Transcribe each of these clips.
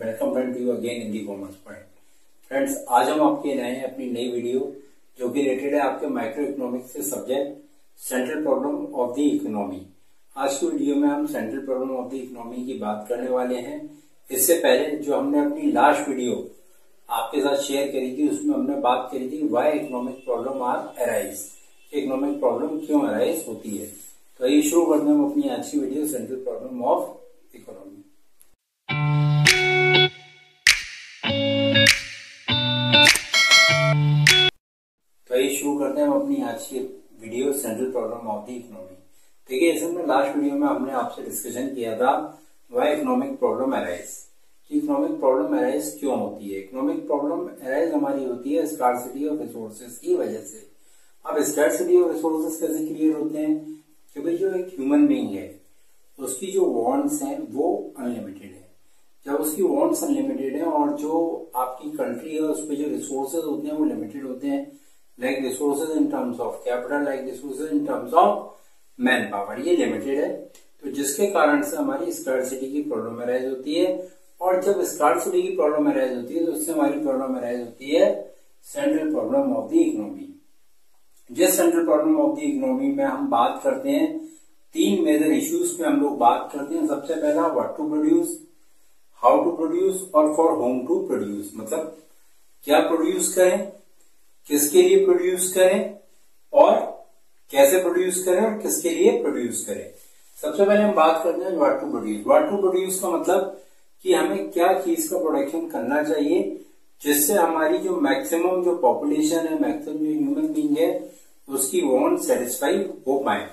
Welcome friend you again in the commerce point. Friends, आज हम आपके लाए हैं अपनी नई वीडियो जो कि रिलेटेड है आपके माइक्रो इकोनॉमिक्स से subject central problem of the economy. आज की वीडियो में हम central problem of the economy की बात करने वाले हैं। इससे पहले जो हमने अपनी लास्ट वीडियो आपके साथ शेयर करी थी उसमें हमने बात करी थी why economic problem are arise, economic problem क्यों अराइज होती है। तो ये शुरू करते हैं हम अपनी आज की video central problem of economy. तो ये शुरू करते हैं हम अपनी आज की video central problem of the economy. देखिए, जैसे हमने लास्ट वीडियो में हमने आपसे डिस्कशन किया था व्हाई इकोनॉमिक प्रॉब्लम अराइज, कि इकोनॉमिक प्रॉब्लम अराइज क्यों होती है। इकोनॉमिक प्रॉब्लम अराइज हमारी होती है स्कार्सिटी ऑफ रिसोर्सेज की वजह से। अब स्कार्सिटी ऑफ रिसोर्सेज कैसे क्लियर होते हैं कि भाई जो एक ह्यूमन बीइंग है उसकी जो वांट्स हैं वो अनलिमिटेड है। जब उसकी वांट्स अनलिमिटेड है और जो आपकी कंट्री है उस पर जो रिसोर्सेज होते हैं वो लिमिटेड होते हैं, like resources in terms of capital, like resources in terms of man power, ये लिमिटेड है। तो जिसके कारण से हमारी स्कार्सिटी की प्रॉब्लम अराइज होती है। और जब स्कार्सिटी की प्रॉब्लम अराइज होती है तो उससे हमारी प्रॉब्लम अराइज होती है central problem of the economy. जिस central problem of the economy में हम बात करते हैं तीन मेजर इश्यूज पे हम लोग बात करते हैं। सबसे पहला what to produce, how to produce और फॉर होम टू प्रोड्यूस, मतलब क्या प्रोड्यूस करें, किसके लिए प्रोड्यूस करें और कैसे प्रोड्यूस करें और किसके लिए प्रोड्यूस करें। सबसे पहले हम बात करते हैं what to produce. What to produce का मतलब कि हमें क्या चीज का प्रोडक्शन करना चाहिए जिससे हमारी जो मैक्सिमम जो पॉपुलेशन है, मैक्सिमम जो ह्यूमन बीइंग है उसकी वांट सेटिस्फाई हो पाए।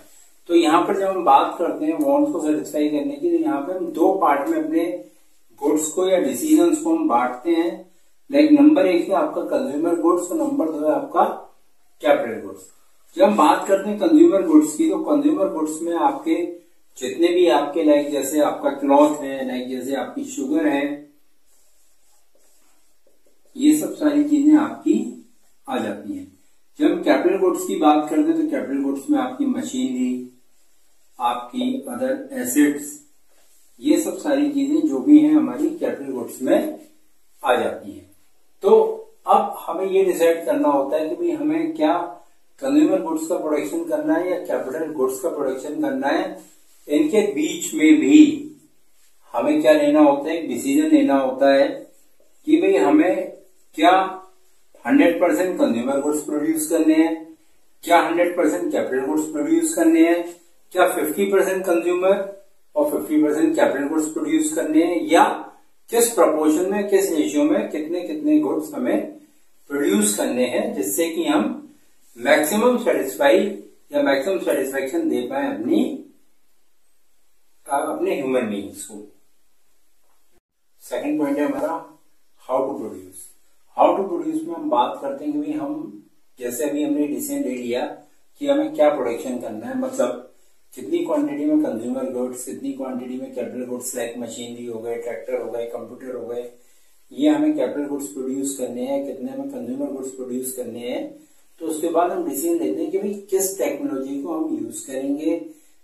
तो यहाँ पर जब हम बात करते हैं वांट्स को सेटिस्फाई करने की, तो यहाँ पर हम दो पार्ट में अपने गुड्स को या डिसीजंस को हम बांटते हैं। लाइक नंबर एक है आपका कंज्यूमर गुड्स और नंबर दो है आपका कैपिटल गुड्स। जब हम बात करते हैं कंज्यूमर गुड्स की, तो कंज्यूमर गुड्स में आपके जितने भी आपके लाइक जैसे आपका क्लॉथ है, लाइक जैसे आपकी शुगर है, ये सब सारी चीजें आपकी आ जाती हैं। जब हम कैपिटल गुड्स की बात करते हैं तो कैपिटल गुड्स में आपकी मशीनरी, आपकी अदर एसेट्स, ये सब सारी चीजें जो भी हैं हमारी कैपिटल गुड्स में आ जाती हैं। तो अब हमें ये डिसाइड करना होता है कि भाई हमें क्या कंज्यूमर गुड्स का प्रोडक्शन करना है या कैपिटल गुड्स का प्रोडक्शन करना है। इनके बीच में भी हमें क्या लेना होता है, एक डिसीजन लेना होता है कि भाई हमें क्या 100% कंज्यूमर गुड्स प्रोड्यूस करने हैं, क्या 100% कैपिटल गुड्स प्रोड्यूस करने हैं, क्या 50% कंज्यूमर और 50% कैपिटल गुड्स प्रोड्यूस करने हैं, या किस प्रपोर्शन में, किस रेशियो में कितने कितने गुड्स हमें प्रोड्यूस करने हैं जिससे कि हम मैक्सिमम सेटिस्फाई या मैक्सिमम सेटिस्फेक्शन दे पाए अपने ह्यूमन बीइंग्स को। सेकंड पॉइंट है हमारा how to produce. How to produce में हम बात करते हैं कि भाई हम जैसे अभी हमने डिसीजन ले लिया कि हमें क्या प्रोडक्शन करना है, मतलब कितनी क्वांटिटी में कंज्यूमर गुड्स, कितनी क्वांटिटी में कैपिटल गुड्स लाइक मशीनरी हो गए, ट्रैक्टर हो गए, कंप्यूटर हो गए, ये हमें कैपिटल गुड्स प्रोड्यूस करने हैं, कितने में कंज्यूमर गुड्स प्रोड्यूस करने हैं। तो उसके बाद हम डिसीजन लेते हैं कि भाई किस टेक्नोलॉजी को हम यूज करेंगे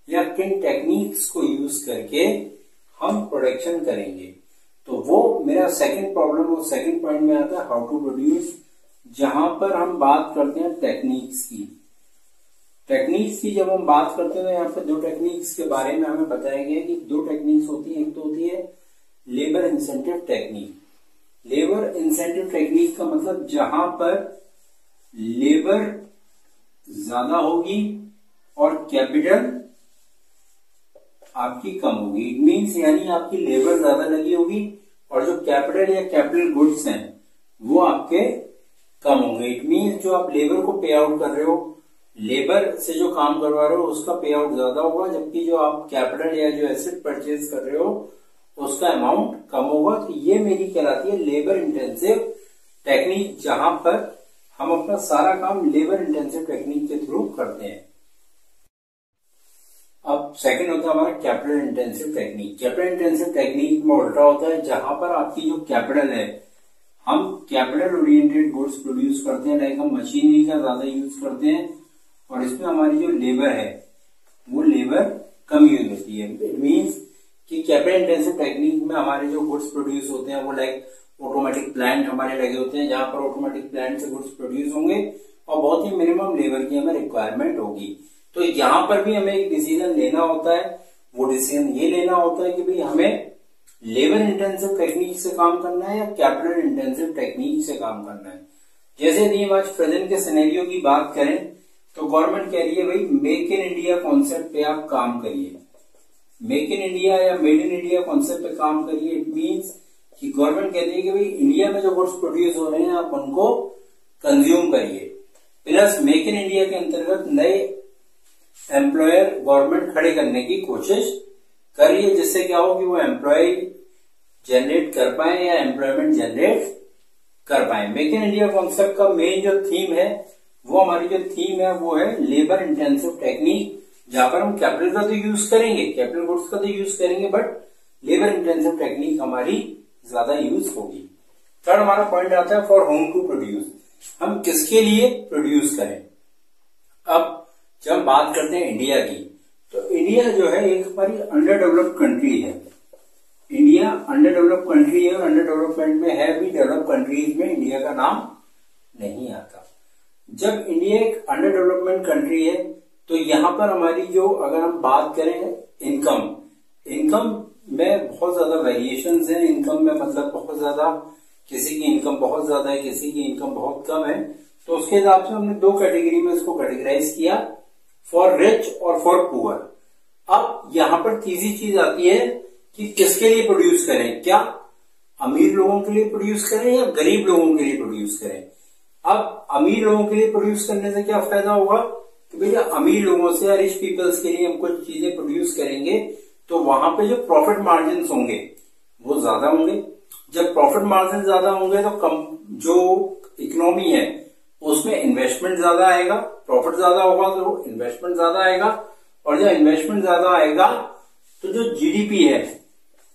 या किन टेक्निक्स को यूज करके हम प्रोडक्शन करेंगे। तो वो मेरा सेकंड प्रॉब्लम और सेकंड पॉइंट में आता है हाउ टू प्रोड्यूस, जहां पर हम बात करते हैं टेक्निक्स की। टेक्निक्स की जब हम बात करते हैं तो यहाँ पर दो टेक्निक्स के बारे में हमें बताया गया कि दो टेक्निक्स होती है। एक तो होती है labour incentive technique. Labour incentive technique का मतलब जहां पर लेबर ज्यादा होगी और कैपिटल आपकी कम होगी। इट मीन्स यानी आपकी लेबर ज्यादा लगी होगी और जो कैपिटल या कैपिटल गुड्स हैं वो आपके कम होंगे। इट मीन्स जो आप लेबर को पे आउट कर रहे हो, लेबर से जो काम करवा रहे हो उसका पे आउट ज्यादा होगा, जबकि जो आप कैपिटल या जो एसेट परचेज कर रहे हो उसका अमाउंट कम होगा। तो ये मेरी कहलाती है लेबर इंटेंसिव टेक्निक, जहां पर हम अपना सारा काम लेबर इंटेंसिव टेक्निक के थ्रू करते हैं। अब सेकंड होता है हमारा capital intensive technique. Capital intensive technique में उल्टा होता है, जहां पर आपकी जो कैपिटल है, हम कैपिटल ओरिएंटेड गुड्स प्रोड्यूस करते हैं, लाइक हम मशीनरी का ज्यादा यूज करते हैं और इसमें हमारी जो लेबर है वो लेबर कम यूज होती है। इट मीन्स कि कैपिटल इंटेंसिव टेक्निक में हमारे जो गुड्स प्रोड्यूस होते हैं वो लाइक ऑटोमेटिक प्लांट हमारे लगे होते हैं, जहां पर ऑटोमेटिक प्लांट से गुड्स प्रोड्यूस होंगे और बहुत ही मिनिमम लेबर की हमें रिक्वायरमेंट होगी। तो यहाँ पर भी हमें एक डिसीजन लेना होता है। वो डिसीजन ये लेना होता है कि भाई हमें लेबर इंटेंसिव टेक्निक से काम करना है या कैपिटल इंटेंसिव टेक्निक से काम करना है। जैसे यदि हम आज प्रेजेंट के सिनेरियो की बात करें तो गवर्नमेंट कह रही है भाई मेक इन इंडिया कॉन्सेप्ट पे आप काम करिए, मेक इन इंडिया या मेड इन इंडिया कॉन्सेप्ट पे काम करिए। इट मीन्स कि गवर्नमेंट कहती है कि भाई इंडिया में जो गुड्स प्रोड्यूस हो रहे हैं आप उनको कंज्यूम करिए। प्लस मेक इन इंडिया के अंतर्गत नए एम्प्लॉयर गवर्नमेंट खड़े करने की कोशिश कर रही है, जिससे क्या हो कि वो एम्प्लॉय जनरेट कर पाए या एम्प्लॉयमेंट जनरेट कर पाए। मेक इन इंडिया कॉन्सेप्ट का मेन जो थीम है वो हमारी जो थीम है वो है लेबर इंटेंसिव टेक्निक, जहां पर हम कैपिटल का तो यूज करेंगे, कैपिटल गुड्स का तो यूज करेंगे, बट लेबर इंटेंसिव टेक्निक हमारी ज्यादा यूज होगी। थर्ड हमारा पॉइंट आता है फॉर होम टू प्रोड्यूस, हम किसके लिए प्रोड्यूस करें। अब जब हम बात करते हैं इंडिया की, तो इंडिया जो है एक हमारी अंडर डेवलप्ड कंट्री है। इंडिया अंडर डेवलप्ड कंट्री है और अंडर डेवलपमेंट में है भी, डेवलप्ड कंट्रीज में इंडिया का नाम नहीं आता। जब इंडिया एक अंडर डेवलपमेंट कंट्री है तो यहां पर हमारी जो अगर हम बात करें इनकम में बहुत ज्यादा वेरिएशंस हैं। इनकम में मतलब बहुत ज्यादा, किसी की इनकम बहुत ज्यादा है, किसी की इनकम बहुत कम है। तो उसके हिसाब से हमने दो कैटेगरी में इसको कैटेगराइज किया, फॉर रिच और फॉर पुअर। अब यहां पर तीसरी चीज आती है कि किसके लिए प्रोड्यूस करें, क्या अमीर लोगों के लिए प्रोड्यूस करें या गरीब लोगों के लिए प्रोड्यूस करें। अब अमीर लोगों के लिए प्रोड्यूस करने से क्या फायदा होगा कि भैया अमीर लोगों से या रिच पीपल्स के लिए हम कुछ चीजें प्रोड्यूस करेंगे तो वहां पे जो प्रॉफिट मार्जिन होंगे वो ज्यादा होंगे। जब प्रॉफिट मार्जिन ज्यादा होंगे तो जो इकोनॉमी है उसमें इन्वेस्टमेंट ज्यादा आएगा, प्रॉफिट ज्यादा होगा तो इन्वेस्टमेंट ज्यादा आएगा, और जब इन्वेस्टमेंट ज्यादा आएगा तो जो जीडीपी है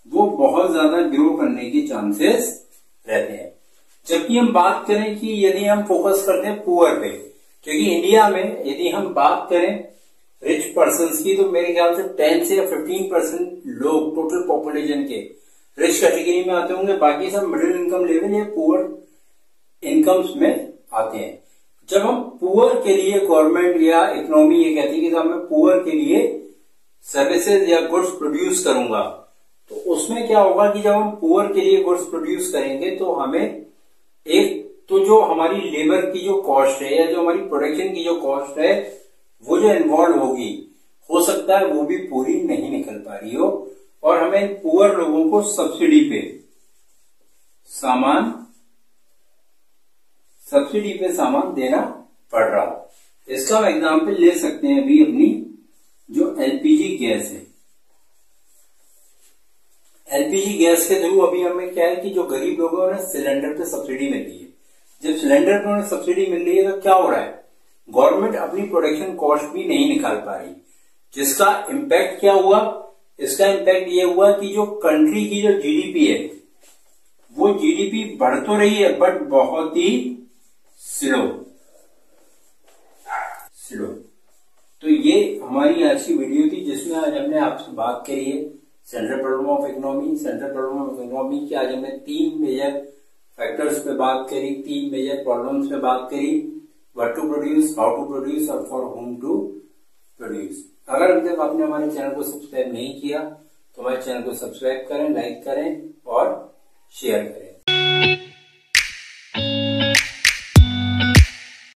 वो बहुत ज्यादा ग्रो करने के चांसेस रहते हैं। जबकि हम बात करें कि यदि हम फोकस करते हैं पुअर पे, क्योंकि इंडिया में यदि हम बात करें रिच पर्संस की तो मेरे ख्याल से 10 से 15% लोग टोटल पॉपुलेशन के रिच कैटेगरी में आते होंगे, बाकी सब मिडिल इनकम लेवल या पुअर इनकम्स में आते हैं। जब हम पुअर के लिए गवर्नमेंट या इकोनॉमी ये कहती है कि मैं पुअर के लिए सर्विसेज या गुड्स प्रोड्यूस करूंगा, तो उसमें क्या होगा कि जब हम पुअर के लिए गुड्स प्रोड्यूस करेंगे तो हमें एक तो जो हमारी लेबर की जो कॉस्ट है या जो हमारी प्रोडक्शन की जो कॉस्ट है वो जो इन्वॉल्व होगी, हो सकता है वो भी पूरी नहीं निकल पा रही हो, और हमें पुअर लोगों को सब्सिडी पे सामान देना पड़ रहा हो। इसका हम एग्जाम्पल ले सकते हैं अभी अपनी जो एलपीजी गैस है। एलपीजी गैस के थ्रू अभी हमें क्या है कि जो गरीब लोग हैं उन्हें सिलेंडर पे सब्सिडी मिल रही है। जब सिलेंडर पे उन्हें सब्सिडी मिल रही है तो क्या हो रहा है, गवर्नमेंट अपनी प्रोडक्शन कॉस्ट भी नहीं निकाल पा रही, जिसका इम्पैक्ट क्या हुआ, इसका इम्पैक्ट ये हुआ कि जो कंट्री की जो जीडीपी है वो जीडीपी बढ़ तो रही है बट बहुत ही स्लो। तो ये हमारी आज की वीडियो थी जिसमें आज हमने आपसे बात करी है central problem of economy. Central problem of economy की आज हमने 3 मेजर फैक्टर्स पे बात करी, 3 मेजर प्रॉब्लम्स पे बात करी, what to produce, how to produce और फॉर होम टू प्रोड्यूस। अगर अभी तक आपने हमारे चैनल को सब्सक्राइब नहीं किया तो हमारे चैनल को सब्सक्राइब करें, लाइक करें और शेयर करें।